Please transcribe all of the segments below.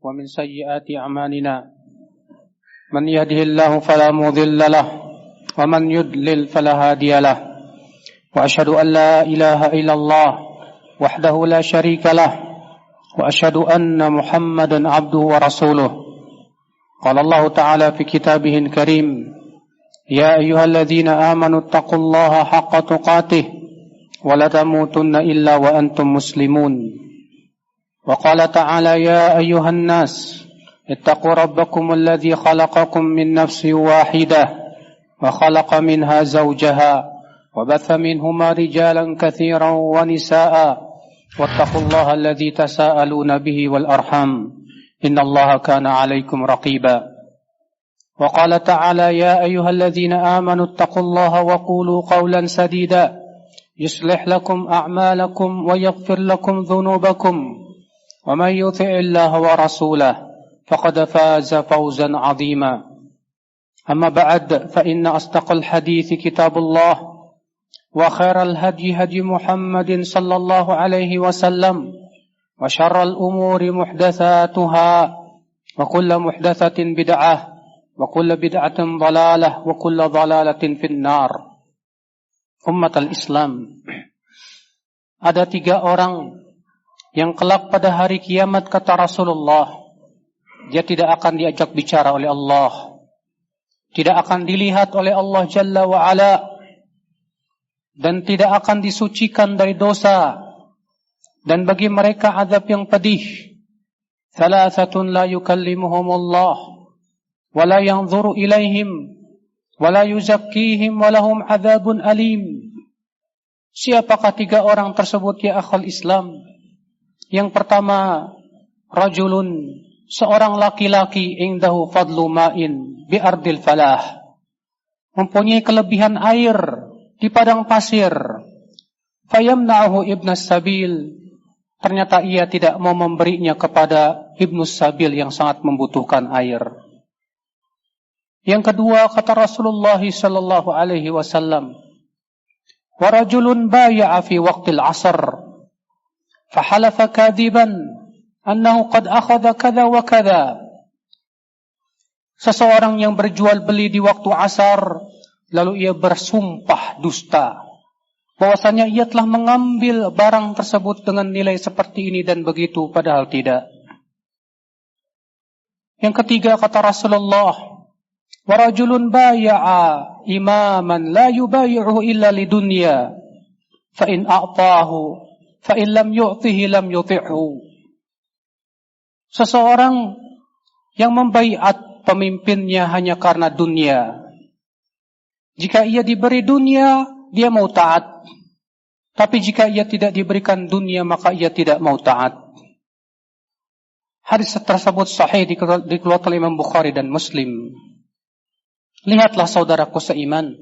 ومن سيئات أعمالنا من يهده الله فلا مضل له ومن يضلل فلا هادي له وأشهد أن لا إله إلا الله وحده لا شريك له وأشهد أن محمدا عبده ورسوله قال الله تعالى في كتابه الكريم يا أيها الذين آمنوا اتقوا الله حق تقاته ولا تموتن إلا وأنتم مسلمون وقال تعالى يا أيها الناس اتقوا ربكم الذي خلقكم من نفس واحدة وخلق منها زوجها وبث منهما رجالا كثيرا ونساء واتقوا الله الذي تساءلون به والأرحام إن الله كان عليكم رقيبا وقال تعالى يا أيها الذين آمنوا اتقوا الله وقولوا قولا سديدا يصلح لكم أعمالكم ويغفر لكم ذنوبكم ومن يطع الله ورسوله فقد فاز فوزا عظيما أما بعد فإن أصدق الحديث كتاب الله وخير الهدي هدي محمد صلى الله عليه وسلم وشر الأمور محدثاتها وكل محدثة بدعة وكل بدعة ضلالة وكل ضلالة في النار. Ummatul Islam, ada 3 orang yang kelak pada hari kiamat kata Rasulullah, dia tidak akan diajak bicara oleh Allah, tidak akan dilihat oleh Allah Jalla wa Ala, dan tidak akan disucikan dari dosa, dan bagi mereka azab yang pedih. Thalathatun la yukallimuhumullah wa la yanzuru ilaihim wa la yuzakkihim wa lahum azabun alim. Siapakah 3 orang tersebut ya akhal Islam? Yang pertama, rajulun, seorang laki-laki indahu fadlu ma'in bi ardil falah, mempunyai kelebihan air di padang pasir. Fayamna'uhu ibnas sabil, ternyata ia tidak mau memberinya kepada ibnus sabil yang sangat membutuhkan air. Yang kedua, kata Rasulullah sallallahu alaihi wasallam, wa rajulun baya'a fi waqtil 'asr fahalafa kadiban annahu qad akhadha kadza wa kadza. Seseorang yang berjual beli di waktu asar, lalu ia bersumpah dusta bahwasanya ia telah mengambil barang tersebut dengan nilai seperti ini dan begitu, padahal tidak. Yang ketiga, kata Rasulullah, wa rajulun baya'a imaman la yubayi'uhu illa lidunya fa in a'tahu fa in lam yu'tihi lam yuti'hu. Seseorang yang membaiat pemimpinnya hanya karena dunia. Jika ia diberi dunia, dia mau taat. Tapi jika ia tidak diberikan dunia, maka ia tidak mau taat. Hadis tersebut sahih dikeluarkan oleh Imam Bukhari dan Muslim. Lihatlah saudaraku seiman,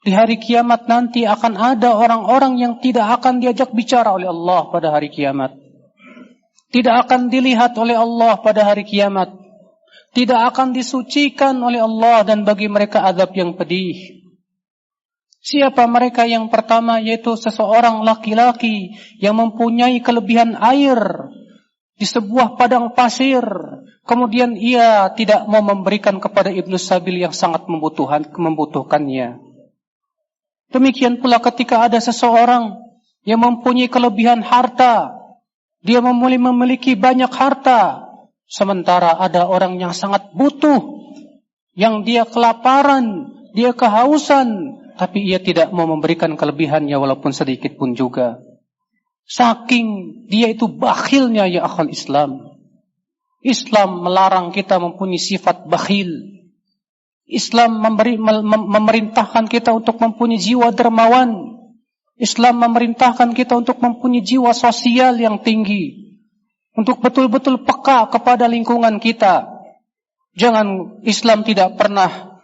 di hari kiamat nanti akan ada orang-orang yang tidak akan diajak bicara oleh Allah pada hari kiamat. Tidak akan dilihat oleh Allah pada hari kiamat. Tidak akan disucikan oleh Allah, dan bagi mereka azab yang pedih. Siapa mereka? Yang pertama yaitu seseorang laki-laki yang mempunyai kelebihan air di sebuah padang pasir. Kemudian ia tidak mau memberikan kepada ibnus sabil yang sangat membutuhkannya. Demikian pula ketika ada seseorang yang mempunyai kelebihan harta, dia memiliki banyak harta, sementara ada orang yang sangat butuh, yang dia kelaparan, dia kehausan, tapi ia tidak mau memberikan kelebihannya walaupun sedikit pun juga. Saking dia itu bakhilnya ya akhal Islam. Islam melarang kita mempunyai sifat bakhil. Islam memerintahkan kita untuk mempunyai jiwa dermawan. Islam memerintahkan kita untuk mempunyai jiwa sosial yang tinggi, untuk betul-betul peka kepada lingkungan kita. Jangan, Islam tidak pernah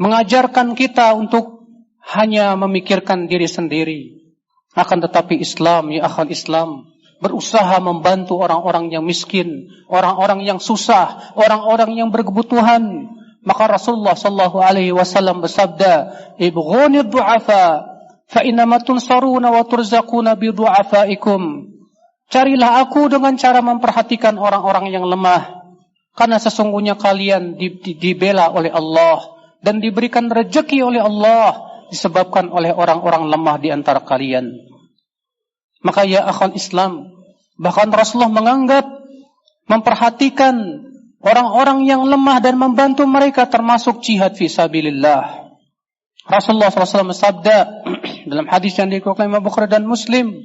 mengajarkan kita untuk hanya memikirkan diri sendiri. Akan tetapi Islam, ya akhwat Islam, berusaha membantu orang-orang yang miskin, orang-orang yang susah, orang-orang yang berkebutuhan. Maka Rasulullah sallallahu alaihi wasallam bersabda, "Ibghunid du'afa fa innama tunsaruna wa turzaquna bi du'afaikum." Carilah aku dengan cara memperhatikan orang-orang yang lemah. Karena sesungguhnya kalian dibela oleh Allah dan diberikan rezeki oleh Allah disebabkan oleh orang-orang lemah di antara kalian. Maka ya akhwal Islam, bahkan Rasulullah menganggap memperhatikan orang-orang yang lemah dan membantu mereka termasuk jihad fi sabilillah. Rasulullah SAW bersabda dalam hadis yang dikeluarkan Imam Bukhari dan Muslim,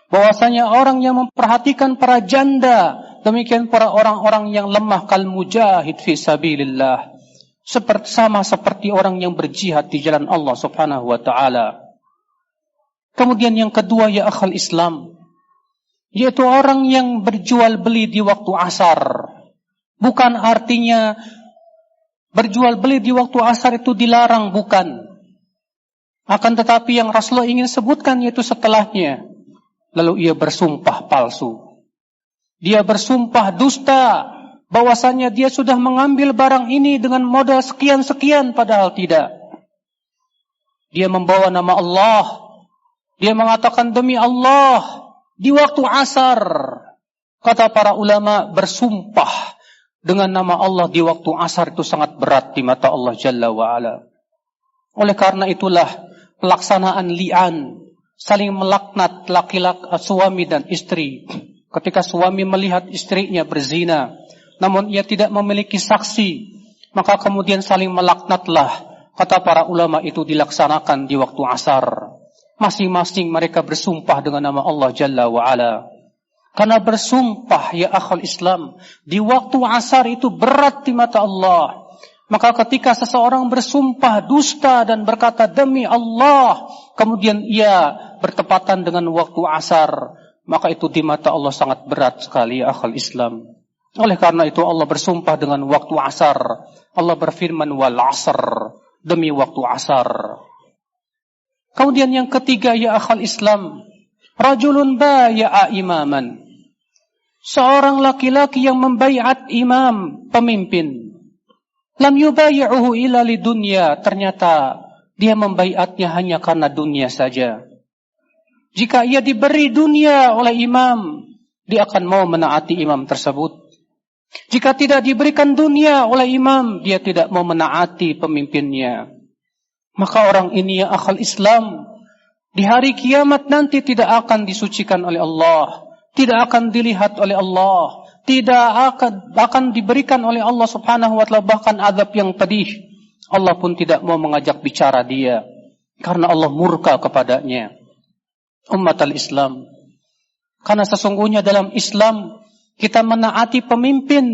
bahwasanya orang yang memperhatikan para janda, demikian para orang-orang yang lemah kal mujahid fi sabilillah, sama seperti orang yang berjihad di jalan Allah Subhanahu wa taala. Kemudian yang kedua ya akhal Islam, yaitu orang yang berjual beli di waktu asar. Bukan artinya berjual beli di waktu asar itu dilarang, bukan. Akan tetapi yang Rasulullah ingin sebutkan yaitu setelahnya. Lalu ia bersumpah palsu. Dia bersumpah dusta bahwasanya dia sudah mengambil barang ini dengan modal sekian-sekian, padahal tidak. Dia membawa nama Allah. Dia mengatakan demi Allah di waktu asar. Kata para ulama, bersumpah dengan nama Allah di waktu asar itu sangat berat di mata Allah Jalla wa'ala. Oleh karena itulah pelaksanaan li'an, saling melaknat laki-laki suami dan istri. Ketika suami melihat istrinya berzina, namun ia tidak memiliki saksi, maka kemudian saling melaknatlah. Kata para ulama itu dilaksanakan di waktu asar. Masing-masing mereka bersumpah dengan nama Allah Jalla wa'ala. Karena bersumpah ya akhul Islam di waktu asar itu berat di mata Allah. Maka ketika seseorang bersumpah dusta dan berkata demi Allah, kemudian ia bertepatan dengan waktu asar, maka itu di mata Allah sangat berat sekali ya akhul Islam. Oleh karena itu Allah bersumpah dengan waktu asar. Allah berfirman wal asr, demi waktu asar. Kemudian yang ketiga ya akhul Islam, rajulun baya'a imaman. Seorang laki-laki yang membaiat imam, pemimpin. Lam yubayi'uhu illa lidunya. Ternyata dia membaiatnya hanya karena dunia saja. Jika ia diberi dunia oleh imam, dia akan mau menaati imam tersebut. Jika tidak diberikan dunia oleh imam, dia tidak mau menaati pemimpinnya. Maka orang ini ya akhal Islam, di hari kiamat nanti tidak akan disucikan oleh Allah, tidak akan dilihat oleh Allah, tidak akan diberikan oleh Allah Subhanahu wa taala bahkan azab yang pedih. Allah pun tidak mau mengajak bicara dia karena Allah murka kepadanya. Umat al-Islam, karena sesungguhnya dalam Islam kita menaati pemimpin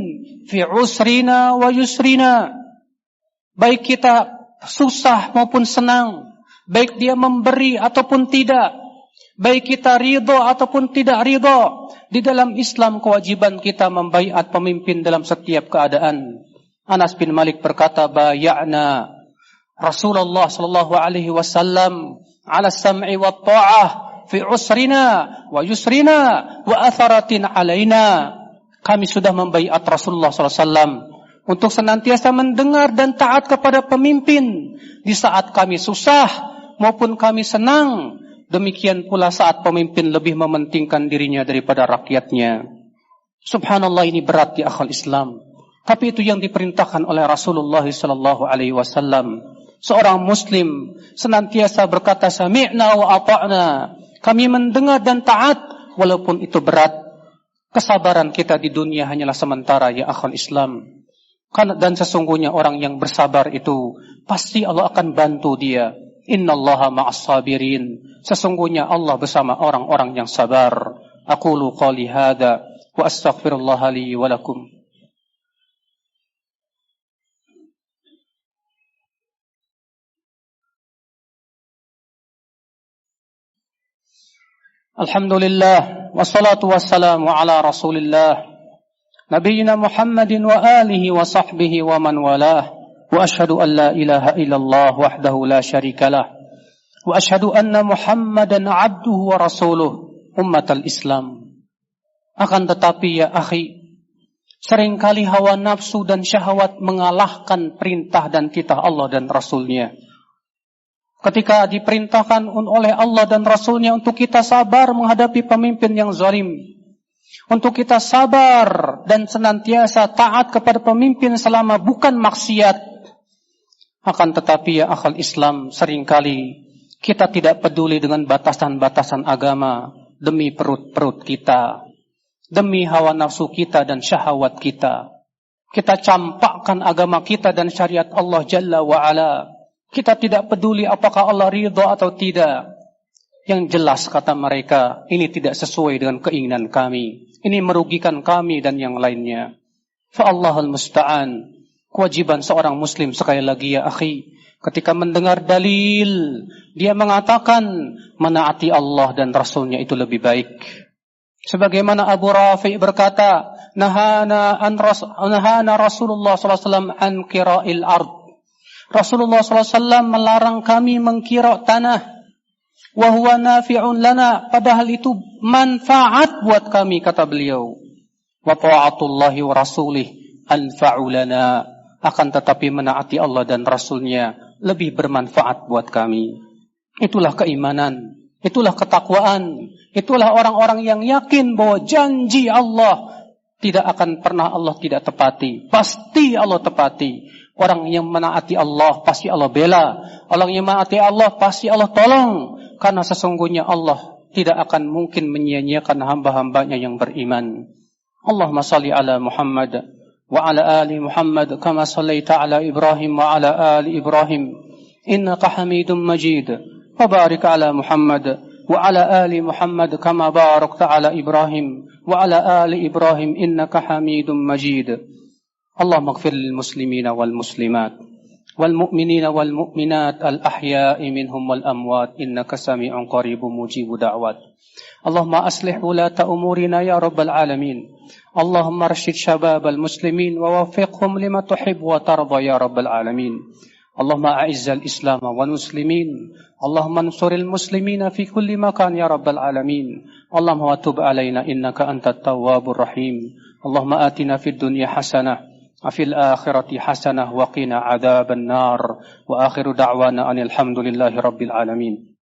fi usrina wa yusrina, baik kita susah maupun senang, baik dia memberi ataupun tidak, baik kita ridho ataupun tidak ridho. Di dalam Islam kewajiban kita membaiat pemimpin dalam setiap keadaan. Anas bin Malik berkata, baya'na Rasulullah sallallahu alaihi wasallam ala sam'i wa ta'ah fi usrina wa yusrina wa atharatin alaina. Kami sudah membaiat Rasulullah sallallahu alaihi wasallam untuk senantiasa mendengar dan taat kepada pemimpin di saat kami susah maupun kami senang. Demikian pula saat pemimpin lebih mementingkan dirinya daripada rakyatnya. Subhanallah, ini berat di akhal Islam. Tapi itu yang diperintahkan oleh Rasulullah sallallahu alaihi wasallam. Seorang muslim senantiasa berkata sami'na wa ata'na. Kami mendengar dan taat walaupun itu berat. Kesabaran kita di dunia hanyalah sementara ya akhal Islam. Dan sesungguhnya orang yang bersabar itu pasti Allah akan bantu dia. Innallaha ma'as sabirin. Sesungguhnya Allah bersama orang-orang yang sabar. Aqulu qali hadza wa astaghfirullah li wa lakum. Alhamdulillah wassalatu wassalamu ala Rasulillah Nabiyyina Muhammadin wa alihi wa sahbihi wa man walah. Wa ashhadu an la ilaha illallah wahdahu la syarika lah. Wa ashhadu anna Muhammadan abduhu wa rasuluh. Ummatal Islam. Akan tetapi ya akhi, seringkali hawa nafsu dan syahwat mengalahkan perintah dan titah Allah dan Rasulnya. Ketika diperintahkan oleh Allah dan Rasulnya untuk kita sabar menghadapi pemimpin yang zalim, Untuk kita sabar dan senantiasa taat kepada pemimpin selama bukan maksiat. Akan tetapi ya akhal Islam, seringkali kita tidak peduli dengan batasan-batasan agama demi perut-perut kita, demi hawa nafsu kita dan syahwat kita. Kita campakkan agama kita dan syariat Allah Jalla wa'ala. Kita tidak peduli apakah Allah ridha atau tidak. Yang jelas kata mereka, ini tidak sesuai dengan keinginan kami. Ini merugikan kami dan yang lainnya. Fa'allahul musta'an. Kewajiban seorang muslim sekali lagi ya akhi, ketika mendengar dalil, dia mengatakan menaati Allah dan Rasulnya itu lebih baik. Sebagaimana Abu Rafi berkata, nahana Rasulullah SAW an qira'il ard. Rasulullah SAW melarang kami mengkira tanah. Wa huwa nafi'un lana, padahal itu manfaat buat kami, kata beliau. Wa ta'atullahi wa rasulih anfa'u lana, akan tetapi menaati Allah dan Rasulnya lebih bermanfaat buat kami. Itulah keimanan, itulah ketakwaan, itulah orang-orang yang yakin bahwa janji Allah tidak akan pernah Allah tidak tepati. Pasti Allah tepati. Orang yang menaati Allah pasti Allah bela. Orang yang menaati Allah pasti Allah tolong. Karena sesungguhnya Allah tidak akan mungkin menyia-nyiakan hamba-hambanya yang beriman. Allahumma salli ala Muhammad wa ala ali Muhammad kama sallaita ala Ibrahim wa ala ali Ibrahim innaka Hamidum Majid. Wa barik ala Muhammad wa ala ali Muhammad kama barakta ala Ibrahim wa ala ali Ibrahim innaka Hamidum Majid. Allahumma ighfir lil muslimina wal muslimat والمؤمنين والمؤمنات الأحياء منهم والأموات إنك سميع قريب مجيب دعوات. اللهم أصلح ولاة أمورنا يا رب العالمين. اللهم ارشد شباب المسلمين ووفقهم لما تحب وترضى يا رب العالمين. اللهم أعز الإسلام والمسلمين. اللهم انصر المسلمين في كل مكان يا رب العالمين. اللهم وتب علينا إنك أنت التواب الرحيم. اللهم آتنا في الدنيا حسنة وفي الآخرة حسنة وقنا عذاب النار. وآخر دعوانا أن الحمد لله رب العالمين.